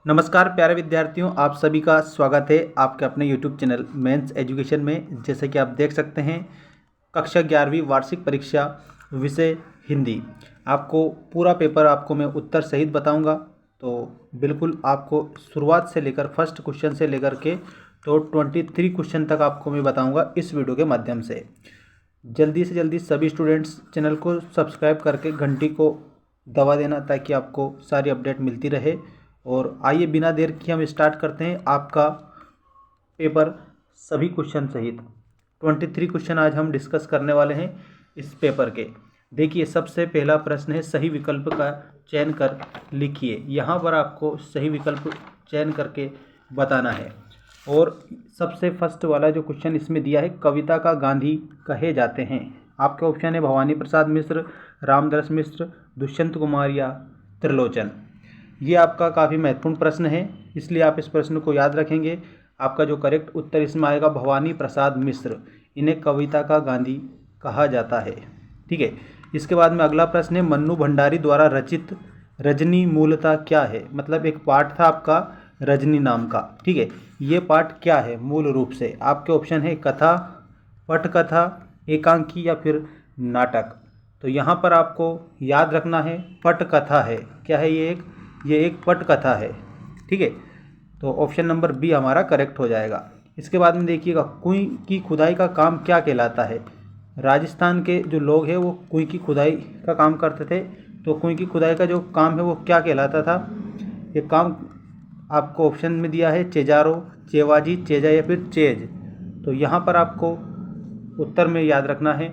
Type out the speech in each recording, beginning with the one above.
नमस्कार प्यारे विद्यार्थियों, आप सभी का स्वागत है आपके अपने YouTube चैनल मेंस एजुकेशन में। जैसे कि आप देख सकते हैं, कक्षा 11वीं वार्षिक परीक्षा विषय हिंदी, आपको पूरा पेपर आपको मैं उत्तर सहित बताऊंगा। तो बिल्कुल आपको शुरुआत से लेकर फर्स्ट क्वेश्चन से लेकर के तो 23 क्वेश्चन तक आपको मैं बताऊंगा इस वीडियो के माध्यम से। जल्दी से जल्दी सभी स्टूडेंट्स चैनल को सब्सक्राइब करके घंटी को दबा देना ताकि आपको सारी अपडेट मिलती रहे। और आइए बिना देर किए हम स्टार्ट करते हैं आपका पेपर सभी क्वेश्चन सहित। 23 क्वेश्चन आज हम डिस्कस करने वाले हैं इस पेपर के। देखिए, सबसे पहला प्रश्न है, सही विकल्प का चयन कर लिखिए। यहाँ पर आपको सही विकल्प चयन करके बताना है। और सबसे फर्स्ट वाला जो क्वेश्चन इसमें दिया है, कविता का गांधी कहे जाते हैं। आपके ऑप्शन है भवानी प्रसाद मिश्र, रामदास मिश्र, दुष्यंत कुमार या त्रिलोचन। ये आपका काफ़ी महत्वपूर्ण प्रश्न है, इसलिए आप इस प्रश्न को याद रखेंगे। आपका जो करेक्ट उत्तर इसमें आएगा भवानी प्रसाद मिश्र। इन्हें कविता का गांधी कहा जाता है। ठीक है, इसके बाद में अगला प्रश्न है, मन्नू भंडारी द्वारा रचित रजनी मूलतः क्या है। मतलब एक पाठ था आपका रजनी नाम का। ठीक है, ये पाठ क्या है मूल रूप से। आपके ऑप्शन है कथा, पटकथा, एकांकी या फिर नाटक। तो यहाँ पर आपको याद रखना है पटकथा है। क्या है ये एक पटकथा है। ठीक है, तो ऑप्शन नंबर बी हमारा करेक्ट हो जाएगा। इसके बाद में देखिएगा, कुएं की खुदाई का काम क्या कहलाता है। राजस्थान के जो लोग हैं वो कुएं की खुदाई का काम करते थे। तो कुएं की खुदाई का जो काम है वो क्या कहलाता था। ये काम आपको ऑप्शन में दिया है चेजारो, चेवाजी, चेजा या फिर चेज। तो यहाँ पर आपको उत्तर में याद रखना है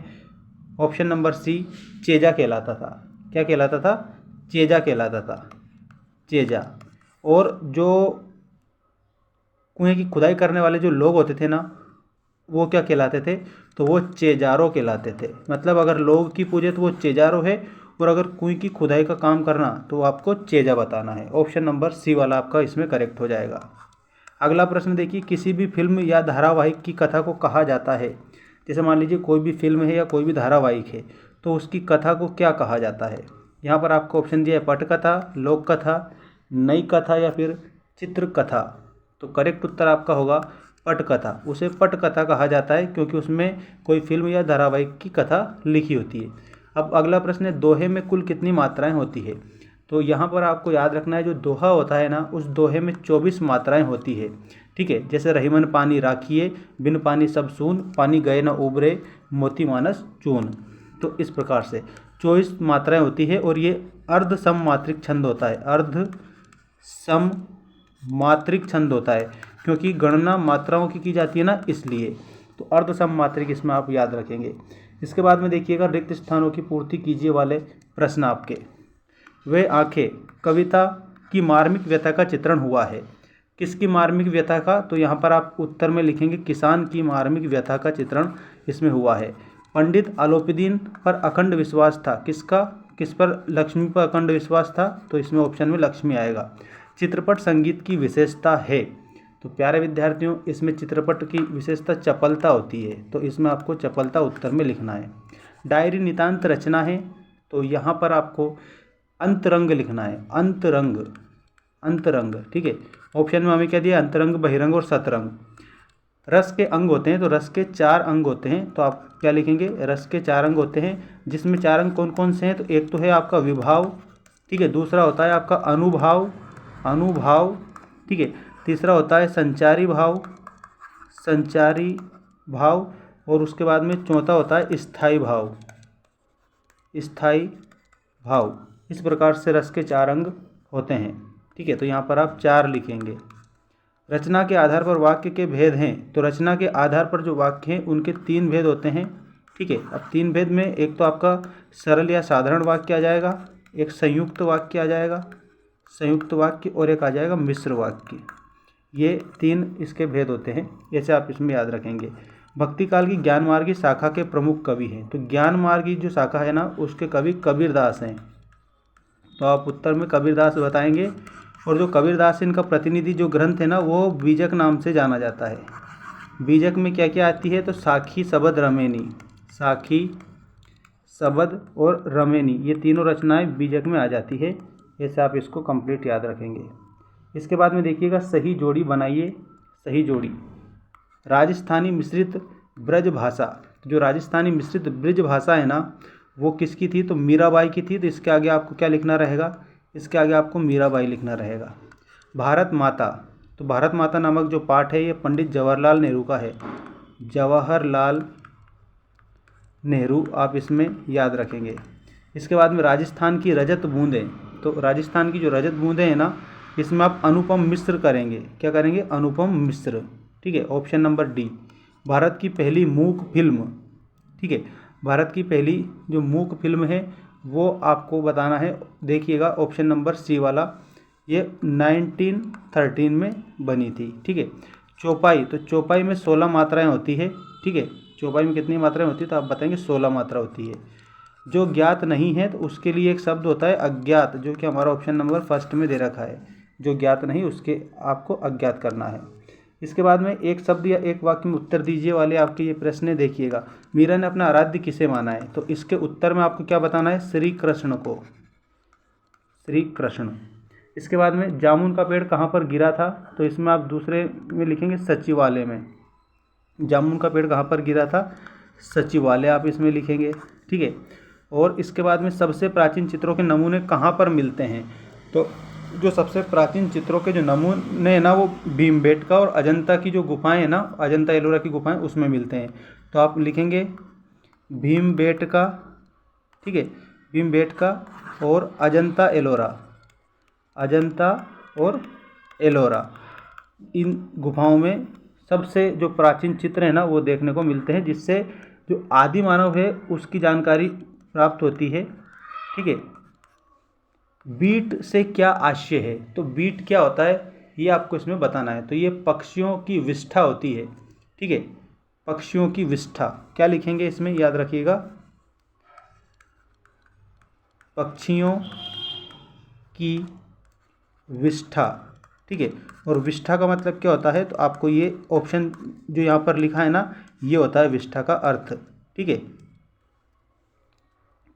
ऑप्शन नंबर सी, चेजा कहलाता था। क्या कहलाता था? चेजा कहलाता था, चेजा। और जो कुएं की खुदाई करने वाले जो लोग होते थे ना, वो क्या कहलाते थे? तो वो चेजारो कहलाते थे। मतलब अगर लोग की पूजे तो वो चेजारो है, और अगर कुएं की खुदाई का काम करना तो आपको चेजा बताना है। ऑप्शन नंबर सी वाला आपका इसमें करेक्ट हो जाएगा। अगला प्रश्न देखिए, किसी भी फिल्म या धारावाहिक की कथा को कहा जाता है। जैसे मान लीजिए कोई भी फिल्म है या कोई भी धारावाहिक है, तो उसकी कथा को क्या कहा जाता है। यहाँ पर आपको ऑप्शन दिया है पटकथा, लोक कथा, नई कथा या फिर चित्रकथा। तो करेक्ट उत्तर आपका होगा पटकथा। उसे पटकथा कहा जाता है क्योंकि उसमें कोई फिल्म या धारावाहिक की कथा लिखी होती है। अब अगला प्रश्न है, दोहे में कुल कितनी मात्राएं होती है। तो यहाँ पर आपको याद रखना है, जो दोहा होता है ना, उस दोहे में 24 मात्राएं होती है। ठीक है, जैसे रहीमन पानी राखिए, बिन पानी सब सून, पानी गए न उबरे, मोती मानस चून। तो इस प्रकार से 24 मात्राएं होती है। और ये अर्ध सममात्रिक छंद होता है। अर्ध सममात्रिक छंद होता है क्योंकि गणना मात्राओं की जाती है ना, इसलिए। तो अर्ध सममात्रिक इसमें आप याद रखेंगे। इसके बाद में देखिएगा, रिक्त स्थानों की पूर्ति कीजिए वाले प्रश्न आपके। वे आंखें कविता की मार्मिक व्यथा का चित्रण हुआ है। किसकी मार्मिक व्यथा का? तो यहाँ पर आप उत्तर में लिखेंगे किसान की मार्मिक व्यथा का चित्रण इसमें हुआ है। पंडित आलोपीदीन पर अखंड विश्वास था। किसका? किस पर? लक्ष्मी पर अखंड विश्वास था। तो इसमें ऑप्शन में लक्ष्मी आएगा। चित्रपट संगीत की विशेषता है। तो प्यारे विद्यार्थियों, इसमें चित्रपट की विशेषता चपलता होती है। तो इसमें आपको चपलता उत्तर में लिखना है। डायरी नितांत रचना है। तो यहाँ पर आपको अंतरंग लिखना है। अंतरंग, अंतरंग। ठीक है, ऑप्शन में हमें क्या दिया? अंतरंग, बहिरंग और सतरंग। रस के अंग होते हैं, तो रस के 4 अंग होते हैं। तो आप क्या लिखेंगे? रस के 4 अंग होते हैं, जिसमें 4 अंग कौन कौन से हैं? तो एक तो है आपका विभाव। ठीक है, दूसरा होता है आपका अनुभाव, अनुभाव। ठीक है, तीसरा होता है संचारी भाव, संचारी भाव। और उसके बाद में चौथा होता है स्थायी भाव, स्थायी भाव। इस प्रकार से रस के 4 अंग होते हैं। ठीक है, तो यहाँ पर आप 4 लिखेंगे। रचना के आधार पर वाक्य के भेद हैं। तो रचना के आधार पर जो वाक्य हैं उनके 3 भेद होते हैं। ठीक है, अब 3 भेद में एक तो आपका सरल या साधारण वाक्य आ जाएगा, एक संयुक्त वाक्य आ जाएगा, संयुक्त वाक्य, और एक आ जाएगा मिश्र वाक्य। ये 3 इसके भेद होते हैं। ऐसे आप इसमें याद रखेंगे। भक्ति काल की ज्ञान मार्गी शाखा के प्रमुख कवि हैं। तो ज्ञान मार्गी जो शाखा है ना, उसके कवि कबीरदास हैं। तो आप उत्तर में कबीरदास बताएंगे। और जो कबीरदास इनका प्रतिनिधि जो ग्रंथ है ना, वो बीजक नाम से जाना जाता है। बीजक में क्या क्या आती है? तो साखी, सबद, रमेनी। साखी, सबद और रमेनी, ये तीनों रचनाएं बीजक में आ जाती है। ऐसे आप इसको कंप्लीट याद रखेंगे। इसके बाद में देखिएगा सही जोड़ी बनाइए, सही जोड़ी। राजस्थानी मिश्रित ब्रज भाषा, जो राजस्थानी मिश्रित ब्रज भाषा है ना वो किसकी थी, तो मीराबाई की थी। तो इसके आगे आपको क्या लिखना रहेगा, इसके आगे आपको मीराबाई लिखना रहेगा। भारत माता, तो भारत माता नामक जो पाठ है ये पंडित जवाहरलाल नेहरू का है, जवाहरलाल नेहरू, आप इसमें याद रखेंगे। इसके बाद में राजस्थान की रजत बूंदें, तो राजस्थान की जो रजत बूंदें हैं ना इसमें आप अनुपम मिश्र करेंगे, क्या करेंगे, अनुपम मिश्र, ठीक है, ऑप्शन नंबर डी। भारत की पहली मूक फिल्म, ठीक है, भारत की पहली जो मूक फिल्म है वो आपको बताना है, देखिएगा ऑप्शन नंबर सी वाला, ये 1913 में बनी थी, ठीक है। चौपाई, तो चौपाई में 16 मात्राएं होती है, ठीक है, चौपाई में कितनी मात्राएं होती है, तो आप बताएंगे 16 मात्रा होती है। जो ज्ञात नहीं है तो उसके लिए एक शब्द होता है अज्ञात, जो कि हमारा ऑप्शन नंबर फर्स्ट में दे रखा है, जो ज्ञात नहीं उसके आपको अज्ञात करना है। इसके बाद में एक शब्द या एक वाक्य में उत्तर दीजिए वाले आपके ये प्रश्न देखिएगा। मीरा ने अपना आराध्य किसे माना है, तो इसके उत्तर में आपको क्या बताना है, श्री कृष्ण को, श्री कृष्ण। इसके बाद में जामुन का पेड़ कहाँ पर गिरा था, तो इसमें आप दूसरे में लिखेंगे सचिवालय में। जामुन का पेड़ कहाँ पर गिरा था, सचिवालय आप इसमें लिखेंगे, ठीक है। और इसके बाद में सबसे प्राचीन चित्रों के नमूने कहाँ पर मिलते हैं, तो जो सबसे प्राचीन चित्रों के जो नमूने हैं ना वो भीमबेटका और अजंता की जो गुफाएं हैं ना, अजंता एलोरा की गुफाएं, उसमें मिलते हैं। तो आप लिखेंगे भीमबेटका, ठीक है, भीमबेटका और अजंता एलोरा, अजंता और एलोरा, इन गुफाओं में सबसे जो प्राचीन चित्र है ना वो देखने को मिलते हैं, जिससे जो आदि मानव है उसकी जानकारी प्राप्त होती है, ठीक है। बीट से क्या आशय है, तो बीट क्या होता है ये आपको इसमें बताना है। तो ये पक्षियों की विष्ठा होती है, ठीक है, पक्षियों की विष्ठा, क्या लिखेंगे इसमें याद रखिएगा, पक्षियों की विष्ठा, ठीक है। और विष्ठा का मतलब क्या होता है, तो आपको ये ऑप्शन जो यहाँ पर लिखा है ना ये होता है विष्ठा का अर्थ, ठीक है,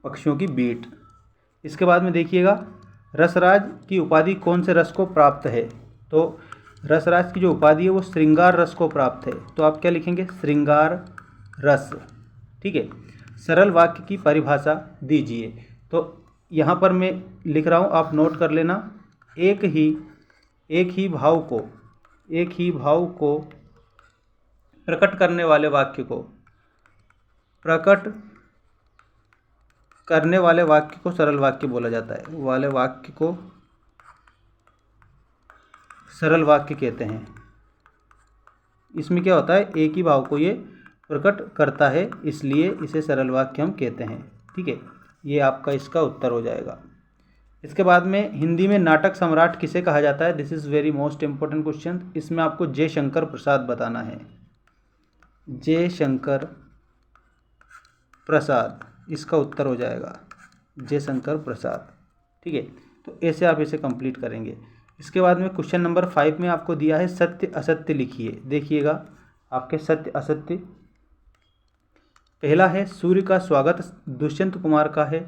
पक्षियों की बीट। इसके बाद में देखिएगा रसराज की उपाधि कौन से रस को प्राप्त है, तो रसराज की जो उपाधि है वो श्रृंगार रस को प्राप्त है। तो आप क्या लिखेंगे, श्रृंगार रस, ठीक है। सरल वाक्य की परिभाषा दीजिए, तो यहाँ पर मैं लिख रहा हूँ, आप नोट कर लेना। एक ही भाव को प्रकट करने वाले वाक्य को, प्रकट करने वाले वाक्य को सरल वाक्य बोला जाता है, वाले वाक्य को सरल वाक्य कहते हैं। इसमें क्या होता है, एक ही भाव को ये प्रकट करता है, इसलिए इसे सरल वाक्य हम कहते हैं, ठीक है। ये आपका इसका उत्तर हो जाएगा। इसके बाद में हिंदी में नाटक सम्राट किसे कहा जाता है, this is very most important question. इसमें आपको जयशंकर प्रसाद बताना है, जयशंकर प्रसाद, इसका उत्तर हो जाएगा जयशंकर प्रसाद, ठीक है। तो ऐसे आप इसे कंप्लीट करेंगे। इसके बाद में क्वेश्चन नंबर 5 में आपको दिया है सत्य असत्य लिखिए। देखिएगा आपके सत्य असत्य, पहला है सूर्य का स्वागत दुष्यंत कुमार का है,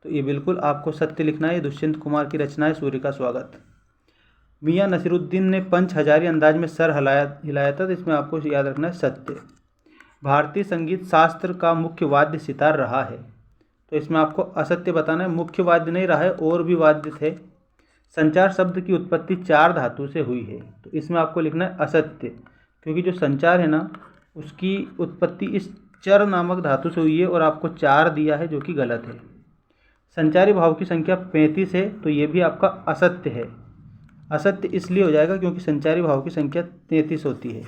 तो ये बिल्कुल आपको सत्य लिखना है, दुष्यंत कुमार की रचना है सूर्य का स्वागत। मियाँ नसीरुद्दीन ने पंच हजारी अंदाज में सर हिलाया था, तो इसमें आपको याद रखना है सत्य। भारतीय संगीत शास्त्र का मुख्य वाद्य सितार रहा है, तो इसमें आपको असत्य बताना है, मुख्य वाद्य नहीं रहा है, और भी वाद्य थे। संचार शब्द की उत्पत्ति 4 धातु से हुई है, तो इसमें आपको लिखना है असत्य, क्योंकि जो संचार है ना उसकी उत्पत्ति इस चर नामक धातु से हुई है, और आपको 4 दिया है जो कि गलत है। संचारी भाव की संख्या 35 है, तो ये भी आपका असत्य है। असत्य इसलिए हो जाएगा क्योंकि संचारी भाव की संख्या 33 होती है।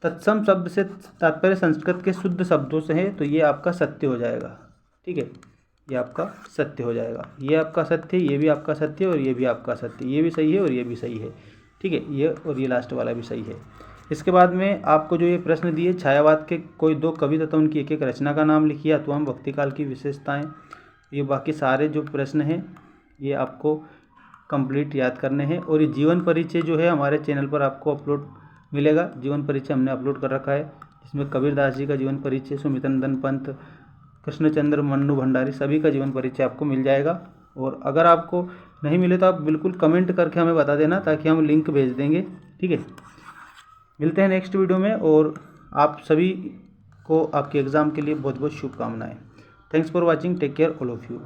तत्सम शब्द से तात्पर्य संस्कृत के शुद्ध शब्दों से है, तो ये आपका सत्य हो जाएगा, ठीक है, ये आपका सत्य हो जाएगा। ये आपका सत्य, ये भी आपका सत्य, और ये भी आपका सत्य, ये भी सही है और ये भी सही है, ठीक है, ये और ये लास्ट वाला भी सही है। इसके बाद में आपको जो ये प्रश्न दिए, छायावाद के कोई 2 कवि तथा उनकी एक रचना का नाम लिखिए, तो हम भक्तिकाल की विशेषताएँ, ये बाकी सारे जो प्रश्न हैं ये आपको कंप्लीट याद करने हैं। और ये जीवन परिचय जो है हमारे चैनल पर आपको अपलोड मिलेगा, जीवन परिचय हमने अपलोड कर रखा है, जिसमें कबीरदास जी का जीवन परिचय, सुमितनंदन पंत, कृष्णचंद्र मन्नू भंडारी, सभी का जीवन परिचय आपको मिल जाएगा। और अगर आपको नहीं मिले तो आप बिल्कुल कमेंट करके हमें बता देना, ताकि हम लिंक भेज देंगे। ठीक है, मिलते हैं नेक्स्ट वीडियो में, और आप सभी को आपके एग्ज़ाम के लिए बहुत बहुत शुभकामनाएं। Thanks for watching, take care all of you.